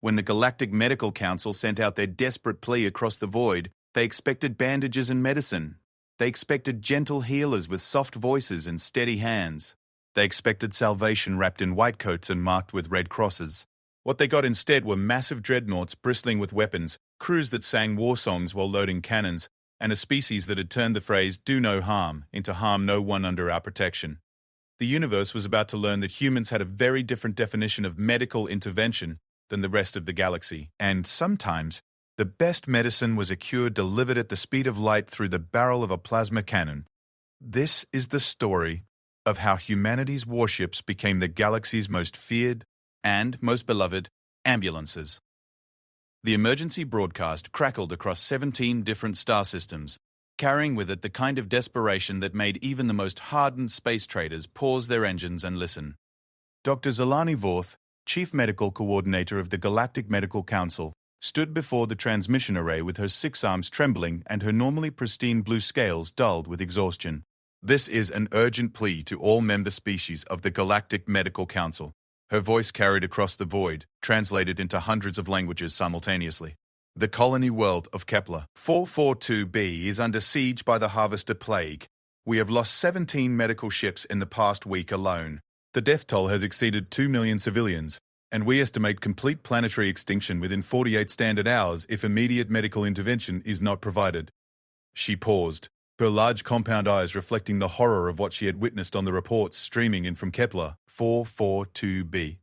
When the Galactic Medical Council sent out their desperate plea across the void, they expected bandages and medicine. They expected gentle healers with soft voices and steady hands. They expected salvation wrapped in white coats and marked with red crosses. What they got instead were massive dreadnoughts bristling with weapons, crews that sang war songs while loading cannons, and a species that had turned the phrase "do no harm" into "harm no one under our protection." The universe was about to learn that humans had a very different definition of medical intervention than the rest of the galaxy, and sometimes the best medicine was a cure delivered at the speed of light through the barrel of a plasma cannon. This is the story of how humanity's warships became the galaxy's most feared and most beloved ambulances. The emergency broadcast crackled across 17 different star systems, carrying with it the kind of desperation that made even the most hardened space traders pause their engines and listen. Dr. Zalani Vorth, Chief Medical Coordinator of the Galactic Medical Council, stood before the transmission array with her 6 arms trembling and her normally pristine blue scales dulled with exhaustion. "This is an urgent plea to all member species of the Galactic Medical Council." Her voice carried across the void, translated into hundreds of languages simultaneously. "The colony world of Kepler 442b is under siege by the Harvester Plague. We have lost 17 medical ships in the past week alone. The death toll has exceeded 2 million civilians, and we estimate complete planetary extinction within 48 standard hours if immediate medical intervention is not provided." She paused, her large compound eyes reflecting the horror of what she had witnessed on the reports streaming in from Kepler 442b.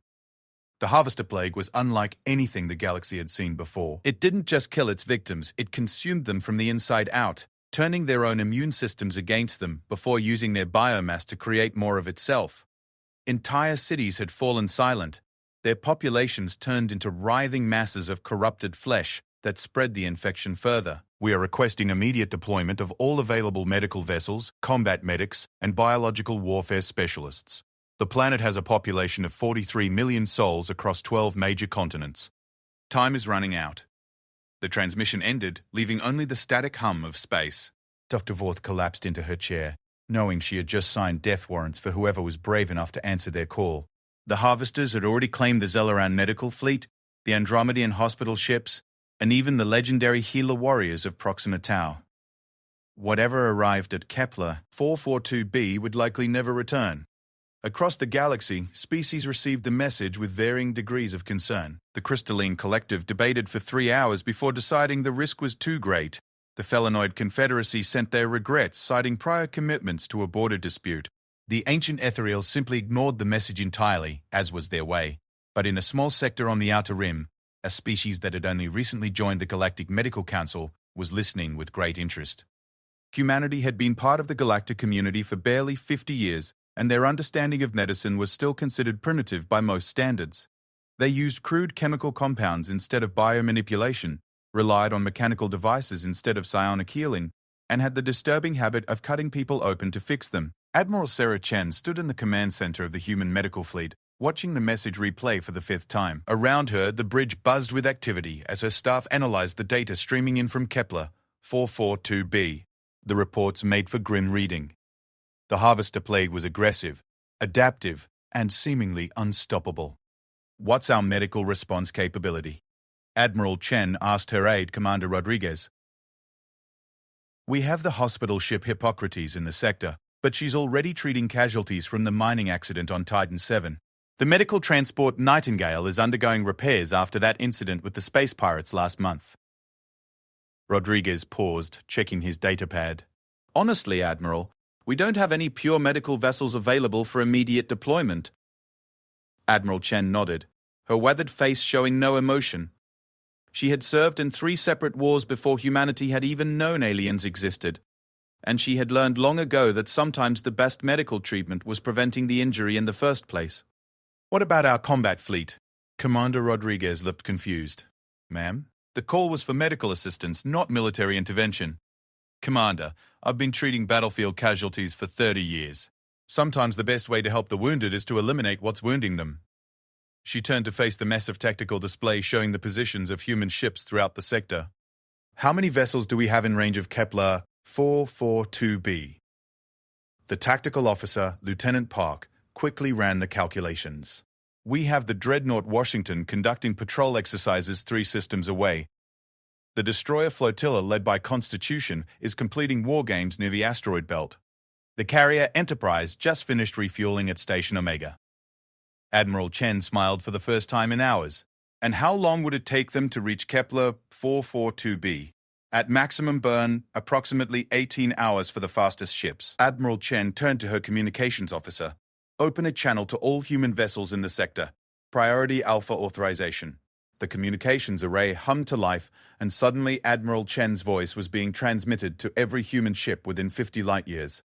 The Harvester Plague was unlike anything the galaxy had seen before. It didn't just kill its victims, it consumed them from the inside out, turning their own immune systems against them before using their biomass to create more of itself. Entire cities had fallen silent, their populations turned into writhing masses of corrupted flesh that spread the infection further. "We are requesting immediate deployment of all available medical vessels, combat medics, and biological warfare specialists. The planet has a population of 43 million souls across 12 major continents. Time is running out." The transmission ended, leaving only the static hum of space. Dr. Vorth collapsed into her chair, knowing she had just signed death warrants for whoever was brave enough to answer their call. The Harvesters had already claimed the Zelleran medical fleet, the Andromedan hospital ships, and even the legendary healer warriors of Proxima Tau. Whatever arrived at Kepler 442b would likely never return. Across the galaxy, species received the message with varying degrees of concern. The Crystalline Collective debated for 3 hours before deciding the risk was too great. The Felinoid Confederacy sent their regrets, citing prior commitments to a border dispute. The Ancient Ethereals simply ignored the message entirely, as was their way. But in a small sector on the Outer Rim, a species that had only recently joined the Galactic Medical Council was listening with great interest. Humanity had been part of the galactic community for barely 50 years, and their understanding of medicine was still considered primitive by most standards. They used crude chemical compounds instead of biomanipulation, relied on mechanical devices instead of psionic healing, and had the disturbing habit of cutting people open to fix them. Admiral Sarah Chen stood in the command center of the human medical fleet, watching the message replay for the 5th time. Around her, the bridge buzzed with activity as her staff analyzed the data streaming in from Kepler 442b. The reports made for grim reading. The Harvester Plague was aggressive, adaptive, and seemingly unstoppable. "What's our medical response capability?" Admiral Chen asked her aide, Commander Rodriguez. "We have the hospital ship Hippocrates in the sector, but she's already treating casualties from the mining accident on Titan 7. The medical transport Nightingale is undergoing repairs after that incident with the space pirates last month." Rodriguez paused, checking his datapad. "Honestly, Admiral, we don't have any pure medical vessels available for immediate deployment." Admiral Chen nodded, her weathered face showing no emotion. She had served in 3 separate wars before humanity had even known aliens existed, and she had learned long ago that sometimes the best medical treatment was preventing the injury in the first place. "What about our combat fleet?" Commander Rodriguez looked confused. "Ma'am, the call was for medical assistance, not military intervention." "Commander, I've been treating battlefield casualties for 30 years. Sometimes the best way to help the wounded is to eliminate what's wounding them." She turned to face the massive tactical display showing the positions of human ships throughout the sector. "How many vessels do we have in range of Kepler 442b?" The tactical officer, Lieutenant Park, quickly ran the calculations. We have the dreadnought Washington conducting patrol exercises 3 systems away. The destroyer flotilla led by Constitution is completing war games near the asteroid belt. The carrier Enterprise just finished refueling at Station Omega. Admiral Chen smiled for the first time in hours. And how long would it take them to reach Kepler 442b? At maximum burn, approximately 18 hours for the fastest ships. Admiral Chen turned to her communications officer. Open a channel to all human vessels in the sector. Priority Alpha authorization. The communications array hummed to life, and suddenly Admiral Chen's voice was being transmitted to every human ship within 50 light-years.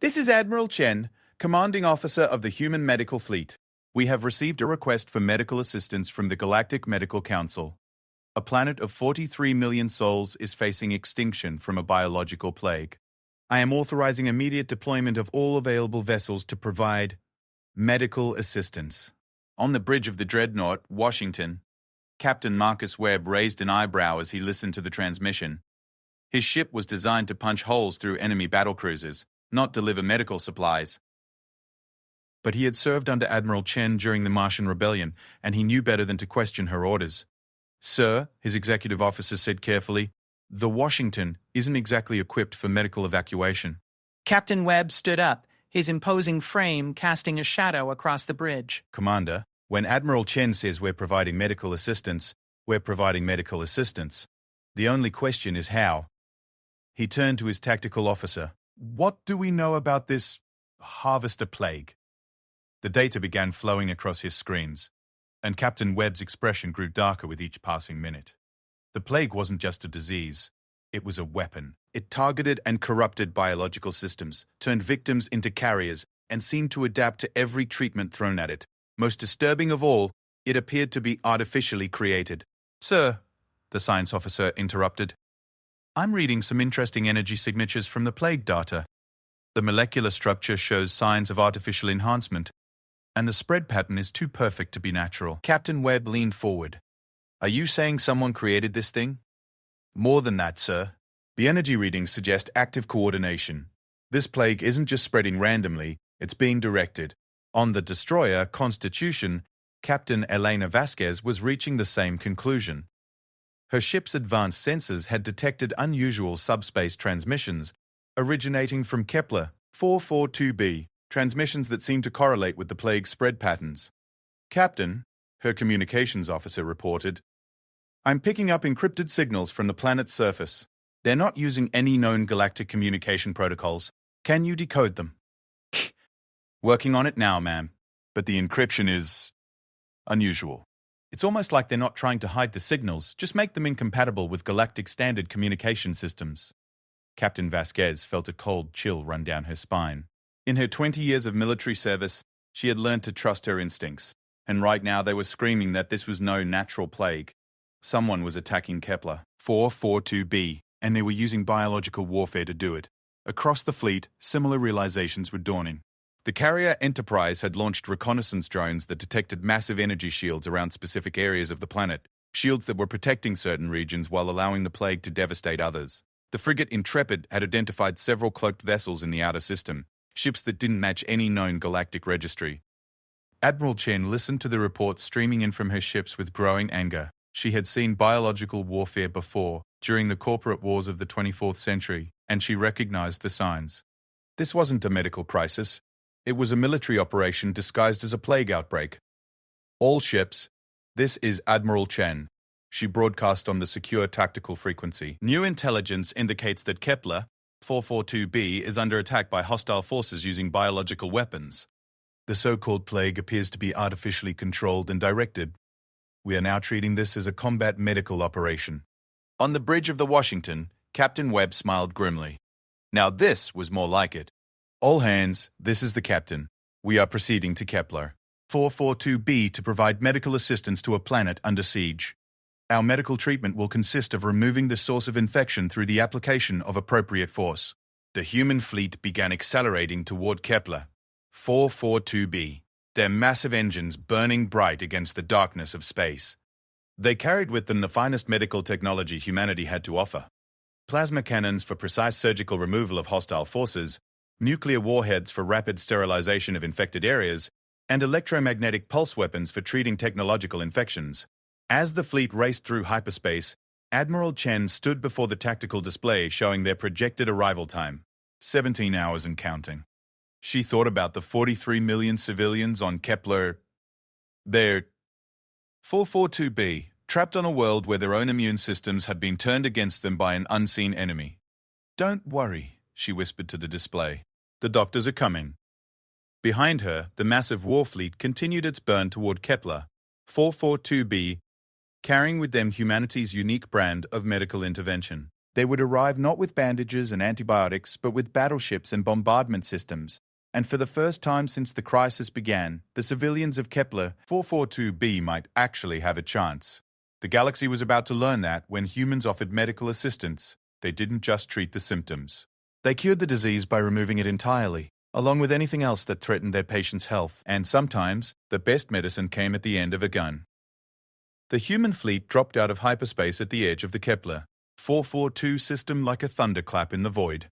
This is Admiral Chen, commanding officer of the Human Medical Fleet. We have received a request for medical assistance from the Galactic Medical Council. A planet of 43 million souls is facing extinction from a biological plague. I am authorizing immediate deployment of all available vessels to provide medical assistance. On the bridge of the dreadnought, Washington, Captain Marcus Webb raised an eyebrow as he listened to the transmission. His ship was designed to punch holes through enemy battlecruisers, not deliver medical supplies. But he had served under Admiral Chen during the Martian Rebellion, and he knew better than to question her orders. Sir, his executive officer said carefully, the Washington isn't exactly equipped for medical evacuation. Captain Webb stood up, his imposing frame casting a shadow across the bridge. Commander, when Admiral Chen says we're providing medical assistance, we're providing medical assistance. The only question is how. He turned to his tactical officer. What do we know about this harvester plague? The data began flowing across his screens, and Captain Webb's expression grew darker with each passing minute. The plague wasn't just a disease. It was a weapon. It targeted and corrupted biological systems, turned victims into carriers, and seemed to adapt to every treatment thrown at it. Most disturbing of all, it appeared to be artificially created. Sir, the science officer interrupted, I'm reading some interesting energy signatures from the plague data. The molecular structure shows signs of artificial enhancement, and the spread pattern is too perfect to be natural. Captain Webb leaned forward. Are you saying someone created this thing? More than that, sir. The energy readings suggest active coordination. This plague isn't just spreading randomly, it's being directed. On the destroyer Constitution, Captain Elena Vasquez was reaching the same conclusion. Her ship's advanced sensors had detected unusual subspace transmissions originating from Kepler 442b, transmissions that seemed to correlate with the plague's spread patterns. Captain, her communications officer reported, I'm picking up encrypted signals from the planet's surface. They're not using any known galactic communication protocols. Can you decode them? Working on it now, ma'am. But the encryption is unusual. It's almost like they're not trying to hide the signals, just make them incompatible with galactic standard communication systems. Captain Vasquez felt a cold chill run down her spine. In her 20 years of military service, she had learned to trust her instincts, and right now they were screaming that this was no natural plague. Someone was attacking Kepler 442b, and they were using biological warfare to do it. Across the fleet, similar realizations were dawning. The carrier Enterprise had launched reconnaissance drones that detected massive energy shields around specific areas of the planet, shields that were protecting certain regions while allowing the plague to devastate others. The frigate Intrepid had identified several cloaked vessels in the outer system, ships that didn't match any known galactic registry. Admiral Chen listened to the reports streaming in from her ships with growing anger. She had seen biological warfare before, during the corporate wars of the 24th century, and she recognized the signs. This wasn't a medical crisis. It was a military operation disguised as a plague outbreak. All ships, this is Admiral Chen. She broadcast on the secure tactical frequency. New intelligence indicates that Kepler 442b is under attack by hostile forces using biological weapons. The so-called plague appears to be artificially controlled and directed. We are now treating this as a combat medical operation. On the bridge of the Washington, Captain Webb smiled grimly. Now this was more like it. All hands, this is the captain. We are proceeding to Kepler 442b to provide medical assistance to a planet under siege. Our medical treatment will consist of removing the source of infection through the application of appropriate force. The human fleet began accelerating toward Kepler 442b, their massive engines burning bright against the darkness of space. They carried with them the finest medical technology humanity had to offer. Plasma cannons for precise surgical removal of hostile forces, nuclear warheads for rapid sterilization of infected areas, and electromagnetic pulse weapons for treating technological infections. As the fleet raced through hyperspace, Admiral Chen stood before the tactical display showing their projected arrival time, 17 hours and counting. She thought about the 43 million civilians on Kepler. They're 442b, trapped on a world where their own immune systems had been turned against them by an unseen enemy. "Don't worry," she whispered to the display. "The doctors are coming." Behind her, the massive war fleet continued its burn toward Kepler 442b, carrying with them humanity's unique brand of medical intervention. They would arrive not with bandages and antibiotics, but with battleships and bombardment systems. And for the first time since the crisis began, the civilians of Kepler 442b might actually have a chance. The galaxy was about to learn that when humans offered medical assistance, they didn't just treat the symptoms. They cured the disease by removing it entirely, along with anything else that threatened their patient's health, and sometimes the best medicine came at the end of a gun. The human fleet dropped out of hyperspace at the edge of the Kepler 442 system like a thunderclap in the void.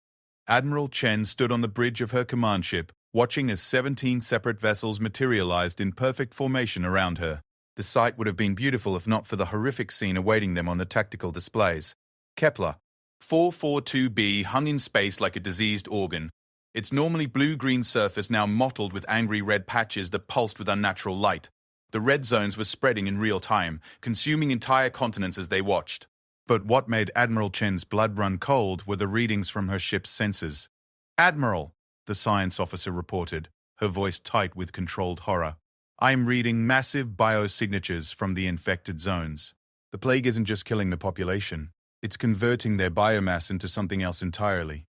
Admiral Chen stood on the bridge of her command ship, watching as 17 separate vessels materialized in perfect formation around her. The sight would have been beautiful if not for the horrific scene awaiting them on the tactical displays. Kepler 442b hung in space like a diseased organ, its normally blue-green surface now mottled with angry red patches that pulsed with unnatural light. The red zones were spreading in real time, consuming entire continents as they watched. But what made Admiral Chen's blood run cold were the readings from her ship's sensors. "Admiral," the science officer reported, her voice tight with controlled horror, "I'm reading massive biosignatures from the infected zones. The plague isn't just killing the population, it's converting their biomass into something else entirely."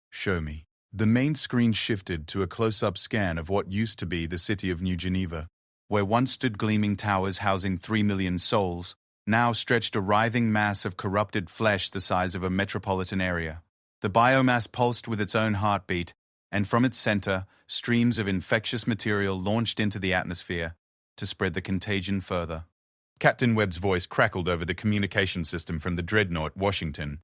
"Show me." The main screen shifted to a close-up scan of what used to be the city of New Geneva, where once stood gleaming towers housing 3 million souls, now stretched a writhing mass of corrupted flesh the size of a metropolitan area. The biomass pulsed with its own heartbeat, and from its center, streams of infectious material launched into the atmosphere to spread the contagion further. Captain Webb's voice crackled over the communication system from the dreadnought Washington.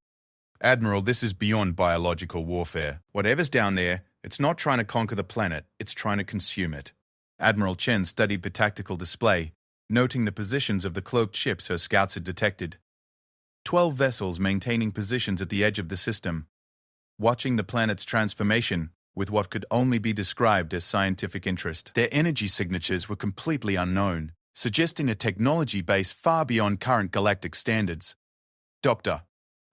"Admiral, this is beyond biological warfare. Whatever's down there, it's not trying to conquer the planet, it's trying to consume it." Admiral Chen studied the tactical display, noting the positions of the cloaked ships her scouts had detected. 12 vessels maintaining positions at the edge of the system, watching the planet's transformation with what could only be described as scientific interest. Their energy signatures were completely unknown, suggesting a technology base far beyond current galactic standards. "Dr.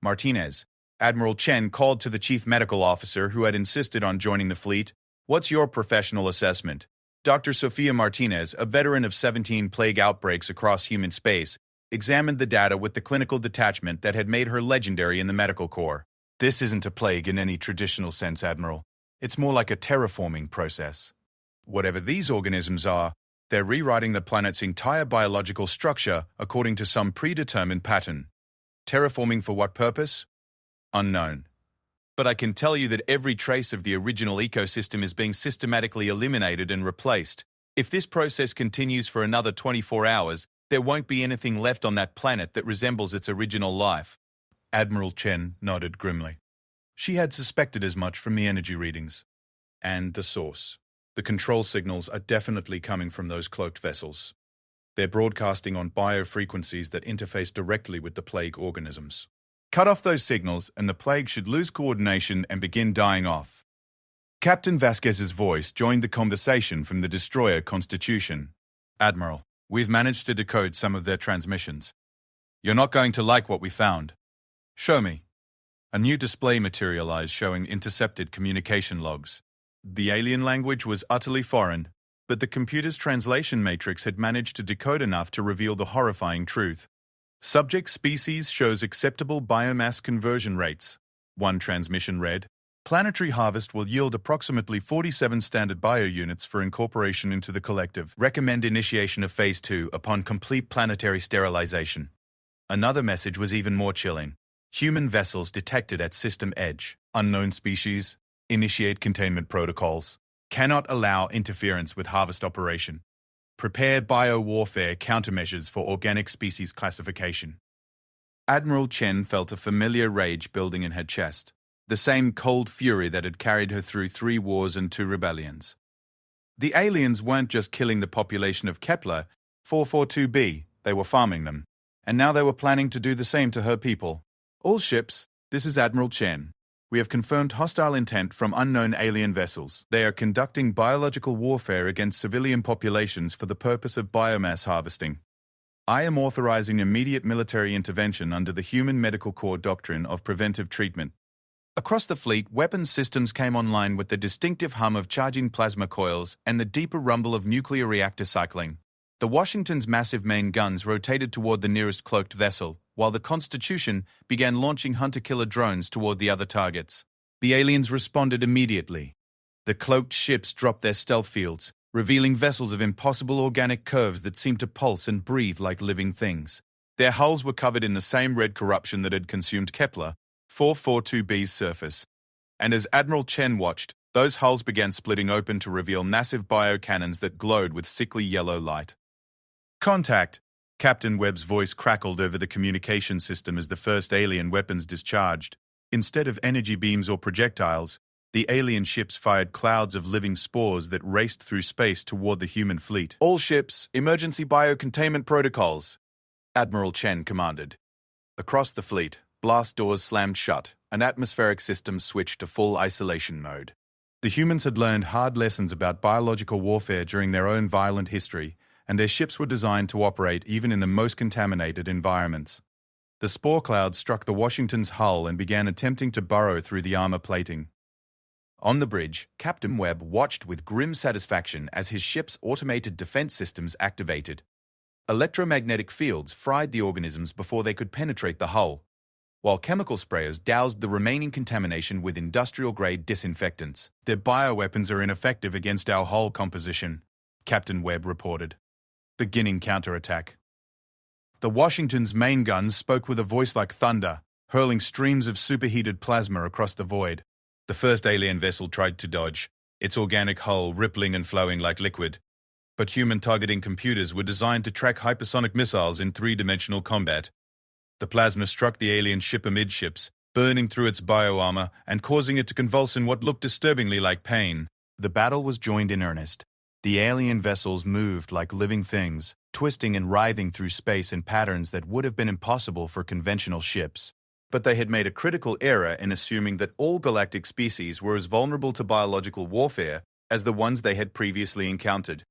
Martinez," Admiral Chen called to the chief medical officer who had insisted on joining the fleet, "What's your professional assessment?" Dr. Sofia Martinez, a veteran of 17 plague outbreaks across human space, examined the data with the clinical detachment that had made her legendary in the medical corps. "This isn't a plague in any traditional sense, Admiral. It's more like a terraforming process. Whatever these organisms are, they're rewriting the planet's entire biological structure according to some predetermined pattern. Terraforming for what purpose? Unknown. But I can tell you that every trace of the original ecosystem is being systematically eliminated and replaced. If this process continues for another 24 hours, there won't be anything left on that planet that resembles its original life." Admiral Chen nodded grimly. She had suspected as much from the energy readings. And the source. The control signals are definitely coming from those cloaked vessels. They're broadcasting on biofrequencies that interface directly with the plague organisms. Cut off those signals and the plague should lose coordination and begin dying off. Captain Vasquez's voice joined the conversation from the destroyer Constitution. "Admiral, we've managed to decode some of their transmissions. You're not going to like what we found." "Show me." A new display materialized showing intercepted communication logs. The alien language was utterly foreign, but the computer's translation matrix had managed to decode enough to reveal the horrifying truth. Subject species shows acceptable biomass conversion rates. One transmission read, "Planetary harvest will yield approximately 47 standard biounits for incorporation into the collective. Recommend initiation of Phase 2 upon complete planetary sterilization." Another message was even more chilling. "Human vessels detected at system edge. Unknown species. Initiate containment protocols. Cannot allow interference with harvest operation. Prepare biowarfare countermeasures for organic species classification." Admiral Chen felt a familiar rage building in her chest, the same cold fury that had carried her through 3 wars and 2 rebellions. The aliens weren't just killing the population of Kepler 442b, they were farming them. And now they were planning to do the same to her people. All ships, this is Admiral Chen. We have confirmed hostile intent from unknown alien vessels. They are conducting biological warfare against civilian populations for the purpose of biomass harvesting. I am authorizing immediate military intervention under the Human Medical Corps doctrine of preventive treatment. Across the fleet, weapons systems came online with the distinctive hum of charging plasma coils and the deeper rumble of nuclear reactor cycling. The Washington's massive main guns rotated toward the nearest cloaked vessel, while the Constitution began launching hunter-killer drones toward the other targets. The aliens responded immediately. The cloaked ships dropped their stealth fields, revealing vessels of impossible organic curves that seemed to pulse and breathe like living things. Their hulls were covered in the same red corruption that had consumed Kepler 442b's surface. And as Admiral Chen watched, those hulls began splitting open to reveal massive biocannons that glowed with sickly yellow light. "Contact!" Captain Webb's voice crackled over the communication system as the first alien weapons discharged. Instead of energy beams or projectiles, the alien ships fired clouds of living spores that raced through space toward the human fleet. "All ships, emergency biocontainment protocols," Admiral Chen commanded. Across the fleet, blast doors slammed shut, and atmospheric systems switched to full isolation mode. The humans had learned hard lessons about biological warfare during their own violent history, and their ships were designed to operate even in the most contaminated environments. The spore cloud struck the Washington's hull and began attempting to burrow through the armor plating. On the bridge, Captain Webb watched with grim satisfaction as his ship's automated defense systems activated. Electromagnetic fields fried the organisms before they could penetrate the hull, while chemical sprayers doused the remaining contamination with industrial-grade disinfectants. "Their bioweapons are ineffective against our hull composition," Captain Webb reported. Beginning counterattack. The Washington's main guns spoke with a voice like thunder, hurling streams of superheated plasma across the void. The first alien vessel tried to dodge, its organic hull rippling and flowing like liquid. But human targeting computers were designed to track hypersonic missiles in three-dimensional combat. The plasma struck the alien ship amidships, burning through its bioarmor and causing it to convulse in what looked disturbingly like pain. The battle was joined in earnest. The alien vessels moved like living things, twisting and writhing through space in patterns that would have been impossible for conventional ships. But they had made a critical error in assuming that all galactic species were as vulnerable to biological warfare as the ones they had previously encountered.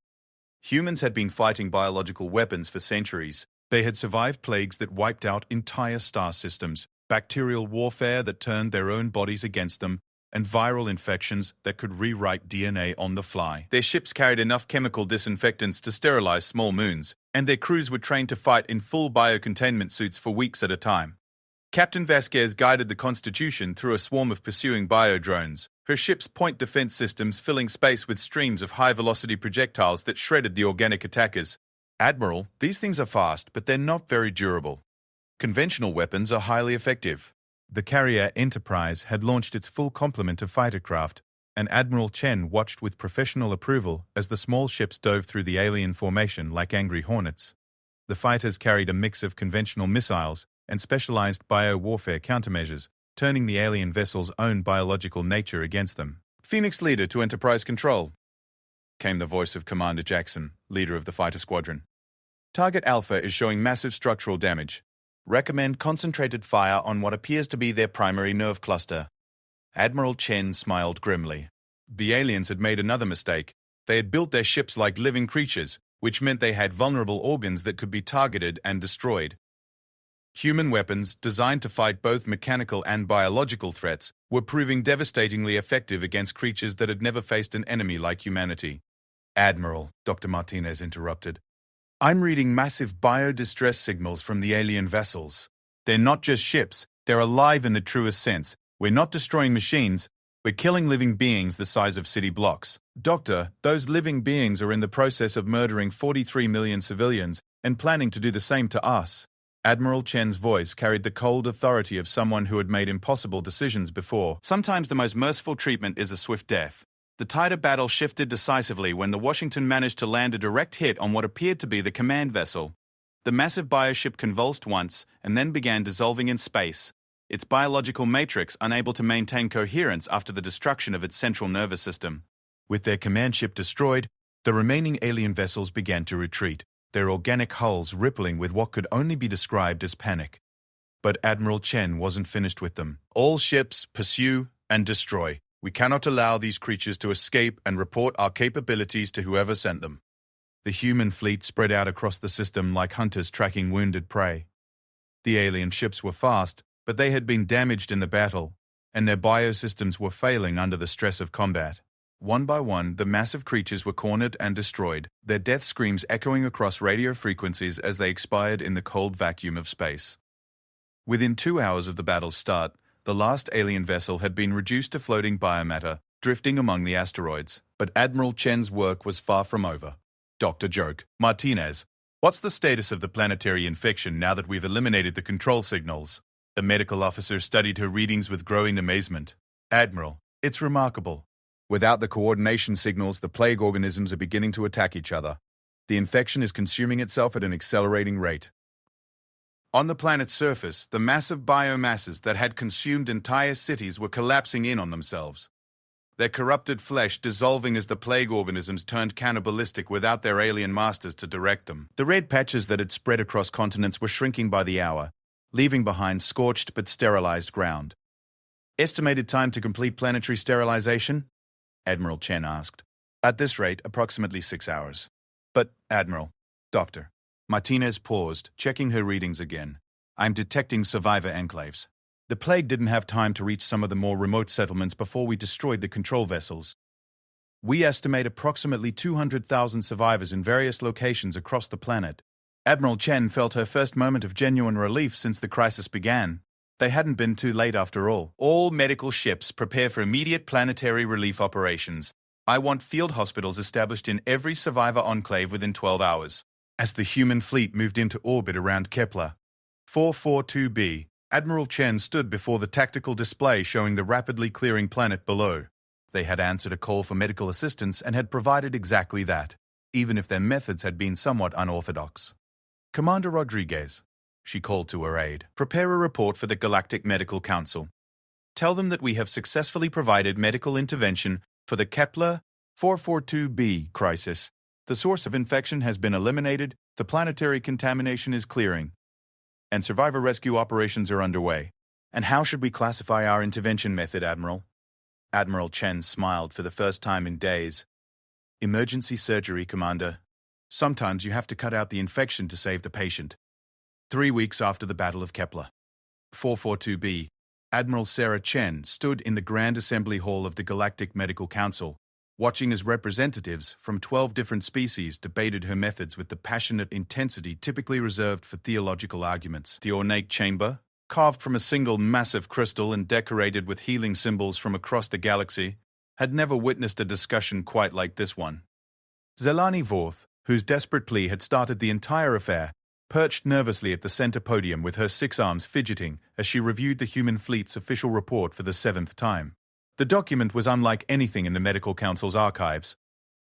Humans had been fighting biological weapons for centuries. They had survived plagues that wiped out entire star systems, bacterial warfare that turned their own bodies against them, and viral infections that could rewrite DNA on the fly. Their ships carried enough chemical disinfectants to sterilize small moons, and their crews were trained to fight in full biocontainment suits for weeks at a time. Captain Vasquez guided the Constitution through a swarm of pursuing biodrones, her ship's point defense systems filling space with streams of high-velocity projectiles that shredded the organic attackers. "Admiral, these things are fast, but they're not very durable. Conventional weapons are highly effective." The carrier Enterprise had launched its full complement of fighter craft, and Admiral Chen watched with professional approval as the small ships dove through the alien formation like angry hornets. The fighters carried a mix of conventional missiles and specialized bio-warfare countermeasures, turning the alien vessel's own biological nature against them. "Phoenix Leader to Enterprise Control," came the voice of Commander Jackson, leader of the fighter squadron. "Target Alpha is showing massive structural damage. Recommend concentrated fire on what appears to be their primary nerve cluster." Admiral Chen smiled grimly. The aliens had made another mistake. They had built their ships like living creatures, which meant they had vulnerable organs that could be targeted and destroyed. Human weapons, designed to fight both mechanical and biological threats, were proving devastatingly effective against creatures that had never faced an enemy like humanity. "Admiral," Dr. Martinez interrupted, "I'm reading massive bio-distress signals from the alien vessels. They're not just ships, they're alive in the truest sense. We're not destroying machines, we're killing living beings the size of city blocks. Doctor, those living beings are in the process of murdering 43 million civilians and planning to do the same to us." Admiral Chen's voice carried the cold authority of someone who had made impossible decisions before. "Sometimes the most merciful treatment is a swift death." The tide of battle shifted decisively when the Washington managed to land a direct hit on what appeared to be the command vessel. The massive bioship convulsed once and then began dissolving in space, its biological matrix unable to maintain coherence after the destruction of its central nervous system. With their command ship destroyed, The remaining alien vessels began to retreat, their organic hulls rippling with what could only be described as panic. But Admiral Chen wasn't finished with them. All ships pursue and destroy. We cannot allow these creatures to escape and report our capabilities to whoever sent them. The human fleet spread out across the system like hunters tracking wounded prey. The alien ships were fast, but they had been damaged in the battle, and their biosystems were failing under the stress of combat. One by one, the massive creatures were cornered and destroyed, their death screams echoing across radio frequencies as they expired in the cold vacuum of space. Within 2 hours of the battle's start, the last alien vessel had been reduced to floating biomatter, drifting among the asteroids. But Admiral Chen's work was far from over. Dr. Joke Martinez, what's the status of the planetary infection now that we've eliminated the control signals? The medical officer studied her readings with growing amazement. Admiral, it's remarkable. Without the coordination signals, the plague organisms are beginning to attack each other. The infection is consuming itself at an accelerating rate. On the planet's surface, the massive biomasses that had consumed entire cities were collapsing in on themselves. Their corrupted flesh dissolving as the plague organisms turned cannibalistic without their alien masters to direct them. The red patches that had spread across continents were shrinking by the hour, leaving behind scorched but sterilized ground. Estimated time to complete planetary sterilization? Admiral Chen asked. At this rate, approximately 6 hours. But, Admiral, Doctor. Martinez paused, checking her readings again. I'm detecting survivor enclaves. The plague didn't have time to reach some of the more remote settlements before we destroyed the control vessels. We estimate approximately 200,000 survivors in various locations across the planet. Admiral Chen felt her first moment of genuine relief since the crisis began. They hadn't been too late after all. All medical ships prepare for immediate planetary relief operations. I want field hospitals established in every survivor enclave within 12 hours. As the human fleet moved into orbit around Kepler 442b, Admiral Chen stood before the tactical display showing the rapidly clearing planet below. They had answered a call for medical assistance and had provided exactly that, even if their methods had been somewhat unorthodox. Commander Rodriguez, she called to her aide, prepare a report for the Galactic Medical Council. Tell them that we have successfully provided medical intervention for the Kepler 442b crisis. The source of infection has been eliminated, the planetary contamination is clearing, and survivor rescue operations are underway. And how should we classify our intervention method, Admiral? Admiral Chen smiled for the first time in days. Emergency surgery, Commander. Sometimes you have to cut out the infection to save the patient. 3 weeks after the Battle of Kepler 442b, Admiral Sarah Chen stood in the Grand Assembly Hall of the Galactic Medical Council, watching as representatives from 12 different species debated her methods with the passionate intensity typically reserved for theological arguments. The ornate chamber, carved from a single massive crystal and decorated with healing symbols from across the galaxy, had never witnessed a discussion quite like this one. Zelani Vorth, whose desperate plea had started the entire affair, perched nervously at the center podium with her 6 arms fidgeting as she reviewed the human fleet's official report for the 7th time. The document was unlike anything in the Medical Council's archives,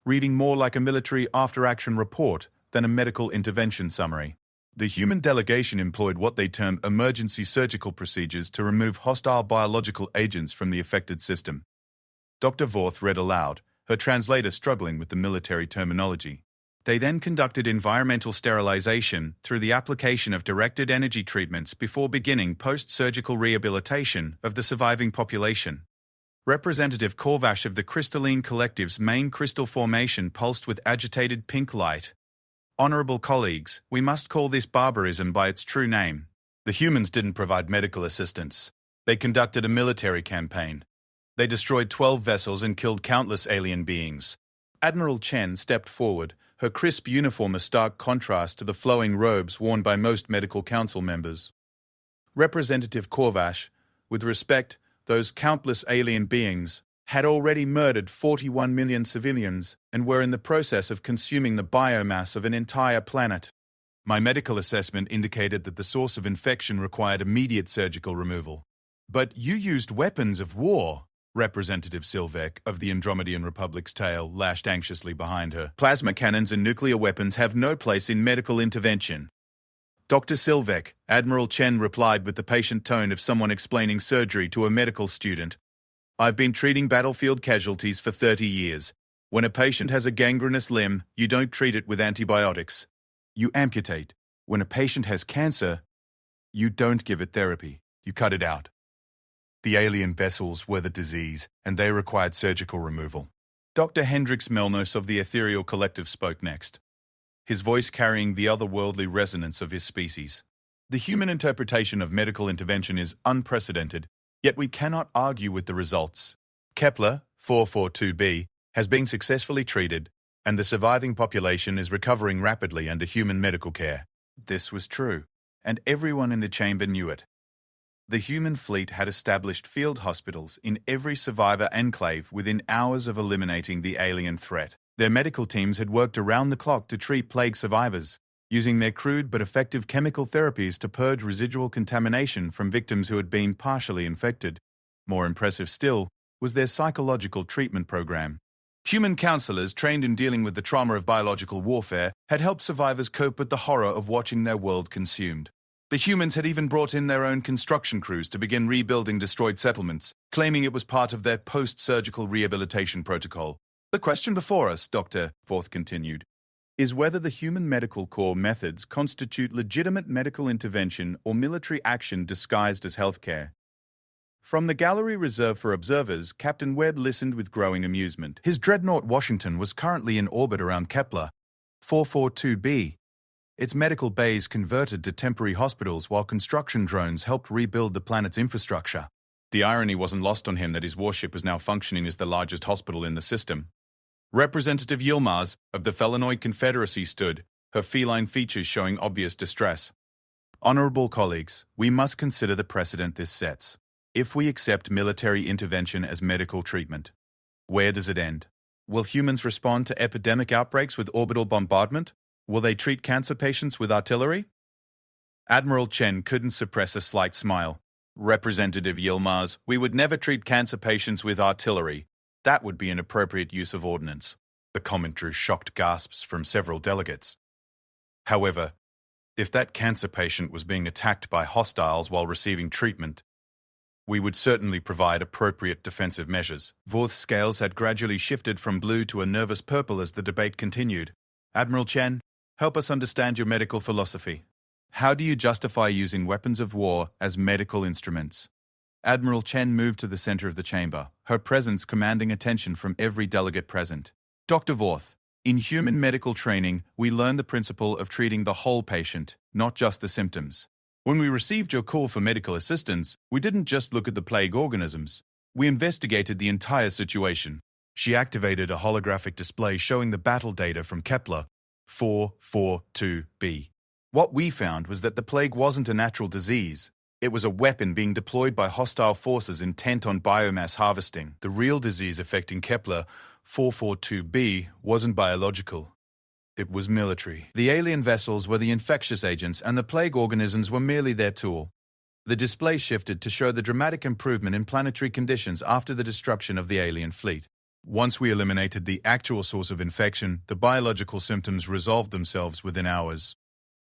reading more like a military after-action report than a medical intervention summary. The human delegation employed what they termed emergency surgical procedures to remove hostile biological agents from the affected system. Dr. Vorth read aloud, her translator struggling with the military terminology. They then conducted environmental sterilization through the application of directed energy treatments before beginning post-surgical rehabilitation of the surviving population. Representative Korvash of the Crystalline Collective's main crystal formation pulsed with agitated pink light. Honorable colleagues, we must call this barbarism by its true name. The humans didn't provide medical assistance. They conducted a military campaign. They destroyed 12 vessels and killed countless alien beings. Admiral Chen stepped forward, her crisp uniform a stark contrast to the flowing robes worn by most Medical Council members. Representative Korvash, with respect, those countless alien beings had already murdered 41 million civilians and were in the process of consuming the biomass of an entire planet. My medical assessment indicated that the source of infection required immediate surgical removal. But you used weapons of war, Representative Silvek of the Andromedian Republic's tail lashed anxiously behind her. Plasma cannons and nuclear weapons have no place in medical intervention. Dr. Silvek, Admiral Chen replied with the patient tone of someone explaining surgery to a medical student. I've been treating battlefield casualties for 30 years. When a patient has a gangrenous limb, you don't treat it with antibiotics. You amputate. When a patient has cancer, you don't give it therapy. You cut it out. The alien vessels were the disease, and they required surgical removal. Dr. Hendrix Melnos of the Ethereal Collective spoke next, his voice carrying the otherworldly resonance of his species. The human interpretation of medical intervention is unprecedented, yet we cannot argue with the results. Kepler 442b has been successfully treated, and the surviving population is recovering rapidly under human medical care. This was true, and everyone in the chamber knew it. The human fleet had established field hospitals in every survivor enclave within hours of eliminating the alien threat. Their medical teams had worked around the clock to treat plague survivors, using their crude but effective chemical therapies to purge residual contamination from victims who had been partially infected. More impressive still was their psychological treatment program. Human counselors trained in dealing with the trauma of biological warfare had helped survivors cope with the horror of watching their world consumed. The humans had even brought in their own construction crews to begin rebuilding destroyed settlements, claiming it was part of their post-surgical rehabilitation protocol. The question before us, Dr. Forth continued, is whether the human medical corps methods constitute legitimate medical intervention or military action disguised as healthcare. From the gallery reserved for observers, Captain Webb listened with growing amusement. His dreadnought Washington was currently in orbit around Kepler 442b. Its medical bays converted to temporary hospitals while construction drones helped rebuild the planet's infrastructure. The irony wasn't lost on him that his warship was now functioning as the largest hospital in the system. Representative Yilmaz of the Felinoid Confederacy stood, her feline features showing obvious distress. Honorable colleagues, we must consider the precedent this sets. If we accept military intervention as medical treatment, where does it end? Will humans respond to epidemic outbreaks with orbital bombardment? Will they treat cancer patients with artillery? Admiral Chen couldn't suppress a slight smile. Representative Yilmaz, we would never treat cancer patients with artillery. That would be an appropriate use of ordnance. The comment drew shocked gasps from several delegates. However, if that cancer patient was being attacked by hostiles while receiving treatment, we would certainly provide appropriate defensive measures. Vorth's scales had gradually shifted from blue to a nervous purple as the debate continued. Admiral Chen, help us understand your medical philosophy. How do you justify using weapons of war as medical instruments? Admiral Chen moved to the center of the chamber, her presence commanding attention from every delegate present. Dr. Vorth, in human medical training, we learn the principle of treating the whole patient, not just the symptoms. When we received your call for medical assistance, we didn't just look at the plague organisms. We investigated the entire situation. She activated a holographic display showing the battle data from Kepler 442b. What we found was that the plague wasn't a natural disease. It was a weapon being deployed by hostile forces intent on biomass harvesting. The real disease affecting Kepler 442b wasn't biological. It was military. The alien vessels were the infectious agents, and the plague organisms were merely their tool. The display shifted to show the dramatic improvement in planetary conditions after the destruction of the alien fleet. Once we eliminated the actual source of infection, the biological symptoms resolved themselves within hours.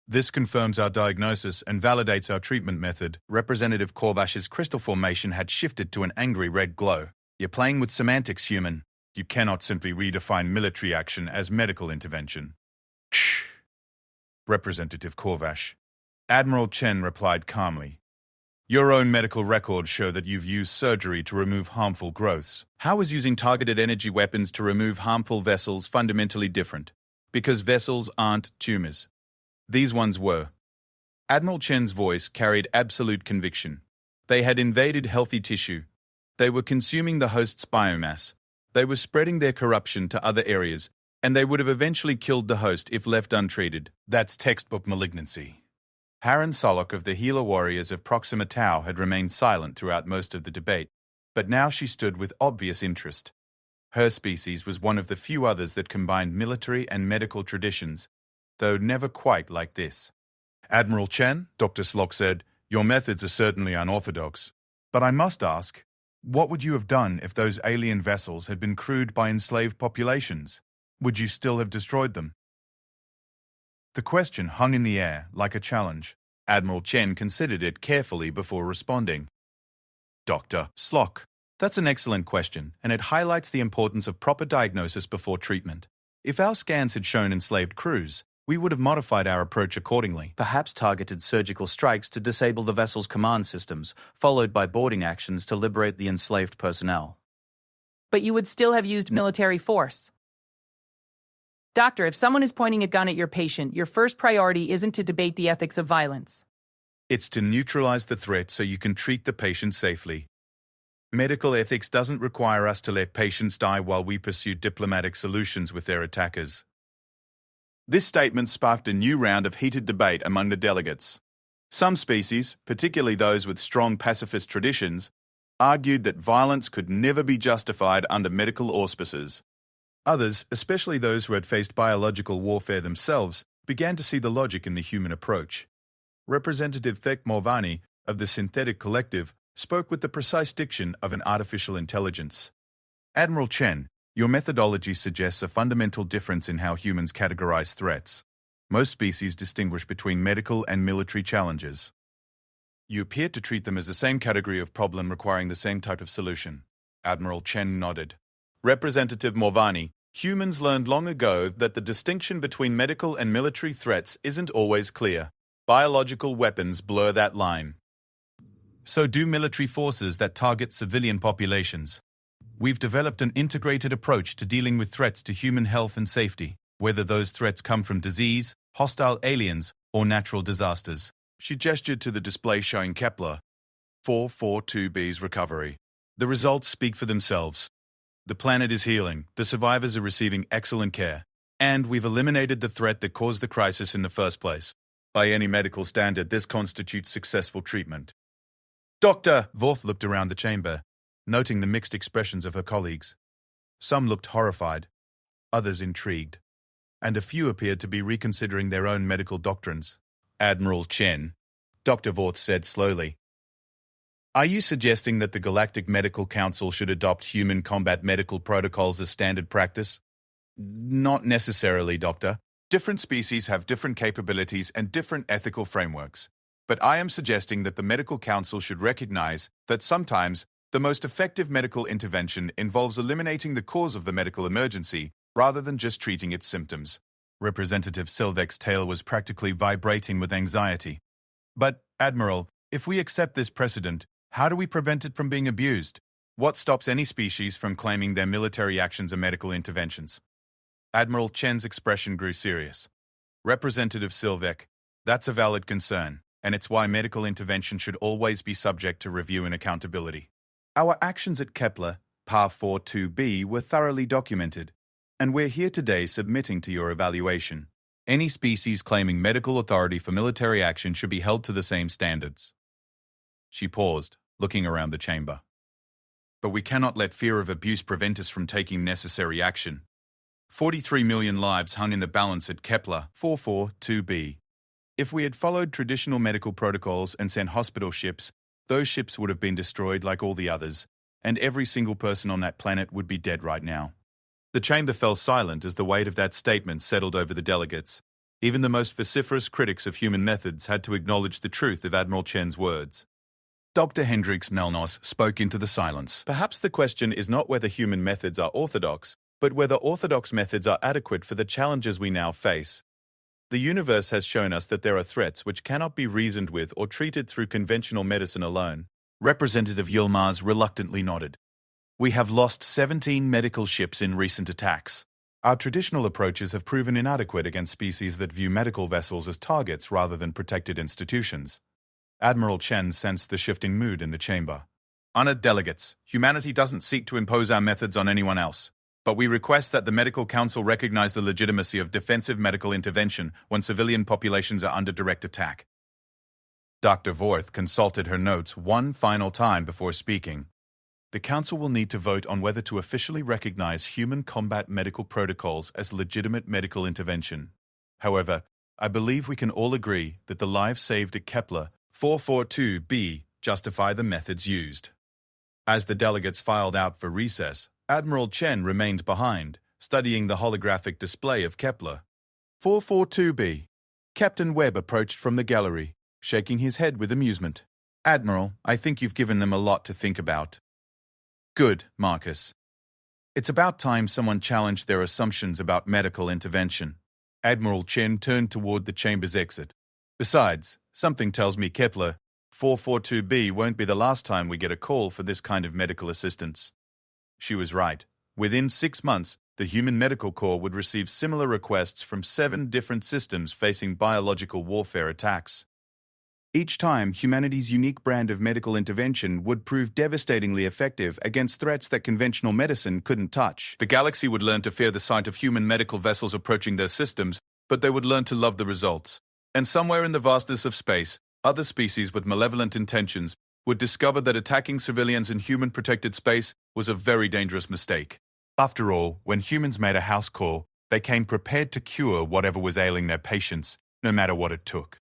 This confirms our diagnosis and validates our treatment method. Representative Korvash's crystal formation had shifted to an angry red glow. You're playing with semantics, human. You cannot simply redefine military action as medical intervention. Shh. Representative Korvash. Admiral Chen replied calmly. Your own medical records show that you've used surgery to remove harmful growths. How is using targeted energy weapons to remove harmful vessels fundamentally different? Because vessels aren't tumors. These ones were. Admiral Chen's voice carried absolute conviction. They had invaded healthy tissue. They were consuming the host's biomass. They were spreading their corruption to other areas, and they would have eventually killed the host if left untreated. That's textbook malignancy. Haran Solok of the Healer Warriors of Proxima Tau had remained silent throughout most of the debate, but now she stood with obvious interest. Her species was one of the few others that combined military and medical traditions, though never quite like this. Admiral Chen, Dr. Slok said, your methods are certainly unorthodox. But I must ask, what would you have done if those alien vessels had been crewed by enslaved populations? Would you still have destroyed them? The question hung in the air like a challenge. Admiral Chen considered it carefully before responding. Dr. Slok, That's an excellent question, and it highlights the importance of proper diagnosis before treatment. If our scans had shown enslaved crews, we would have modified our approach accordingly. Perhaps targeted surgical strikes to disable the vessel's command systems, followed by boarding actions to liberate the enslaved personnel. But you would still have used military force. Doctor, if someone is pointing a gun at your patient, your first priority isn't to debate the ethics of violence. It's to neutralize the threat so you can treat the patient safely. Medical ethics doesn't require us to let patients die while we pursue diplomatic solutions with their attackers. This statement sparked a new round of heated debate among the delegates. Some species, particularly those with strong pacifist traditions, argued that violence could never be justified under medical auspices. Others, especially those who had faced biological warfare themselves, began to see the logic in the human approach. Representative Thek Morvani of the Synthetic Collective spoke with the precise diction of an artificial intelligence. Admiral Chen, your methodology suggests a fundamental difference in how humans categorize threats. Most species distinguish between medical and military challenges. You appear to treat them as the same category of problem requiring the same type of solution. Admiral Chen nodded. Representative Morvani, humans learned long ago that the distinction between medical and military threats isn't always clear. Biological weapons blur that line. So do military forces that target civilian populations. We've developed an integrated approach to dealing with threats to human health and safety, whether those threats come from disease, hostile aliens, or natural disasters. She gestured to the display showing Kepler 442b's recovery. The results speak for themselves. The planet is healing, the survivors are receiving excellent care, and we've eliminated the threat that caused the crisis in the first place. By any medical standard, this constitutes successful treatment. Doctor! Vorth looked around the chamber, noting the mixed expressions of her colleagues. Some looked horrified, others intrigued, and a few appeared to be reconsidering their own medical doctrines. Admiral Chen, Dr. Vorth said slowly, are you suggesting that the Galactic Medical Council should adopt human combat medical protocols as standard practice? Not necessarily, Doctor. Different species have different capabilities and different ethical frameworks. But I am suggesting that the Medical Council should recognize that sometimes the most effective medical intervention involves eliminating the cause of the medical emergency rather than just treating its symptoms. Representative Silvek's tail was practically vibrating with anxiety. But, Admiral, if we accept this precedent, how do we prevent it from being abused? What stops any species from claiming their military actions are medical interventions? Admiral Chen's expression grew serious. Representative Silvek, that's a valid concern, and it's why medical intervention should always be subject to review and accountability. Our actions at Kepler, PAR 42b, were thoroughly documented, and we're here today submitting to your evaluation. Any species claiming medical authority for military action should be held to the same standards. She paused, looking around the chamber. But we cannot let fear of abuse prevent us from taking necessary action. 43 million lives hung in the balance at Kepler 442b. If we had followed traditional medical protocols and sent hospital ships, those ships would have been destroyed like all the others, and every single person on that planet would be dead right now. The chamber fell silent as the weight of that statement settled over the delegates. Even the most vociferous critics of human methods had to acknowledge the truth of Admiral Chen's words. Dr. Hendrix Melnos spoke into the silence. Perhaps the question is not whether human methods are orthodox, but whether orthodox methods are adequate for the challenges we now face. The universe has shown us that there are threats which cannot be reasoned with or treated through conventional medicine alone. Representative Yilmaz reluctantly nodded. We have lost 17 medical ships in recent attacks. Our traditional approaches have proven inadequate against species that view medical vessels as targets rather than protected institutions. Admiral Chen sensed the shifting mood in the chamber. Honored delegates, humanity doesn't seek to impose our methods on anyone else, but we request that the Medical Council recognize the legitimacy of defensive medical intervention when civilian populations are under direct attack. Dr. Vorth consulted her notes one final time before speaking. The Council will need to vote on whether to officially recognize human combat medical protocols as legitimate medical intervention. However, I believe we can all agree that the lives saved at Kepler 442b justify the methods used. As the delegates filed out for recess, Admiral Chen remained behind, studying the holographic display of Kepler 442b. Captain Webb approached from the gallery, shaking his head with amusement. Admiral, I think you've given them a lot to think about. Good, Marcus. It's about time someone challenged their assumptions about medical intervention. Admiral Chen turned toward the chamber's exit. Besides, something tells me Kepler 442b won't be the last time we get a call for this kind of medical assistance. She was right. Within 6 months, the Human Medical Corps would receive similar requests from 7 different systems facing biological warfare attacks. Each time, humanity's unique brand of medical intervention would prove devastatingly effective against threats that conventional medicine couldn't touch. The galaxy would learn to fear the sight of human medical vessels approaching their systems, but they would learn to love the results. And somewhere in the vastness of space, other species with malevolent intentions would discover that attacking civilians in human-protected space was a very dangerous mistake. After all, when humans made a house call, they came prepared to cure whatever was ailing their patients, no matter what it took.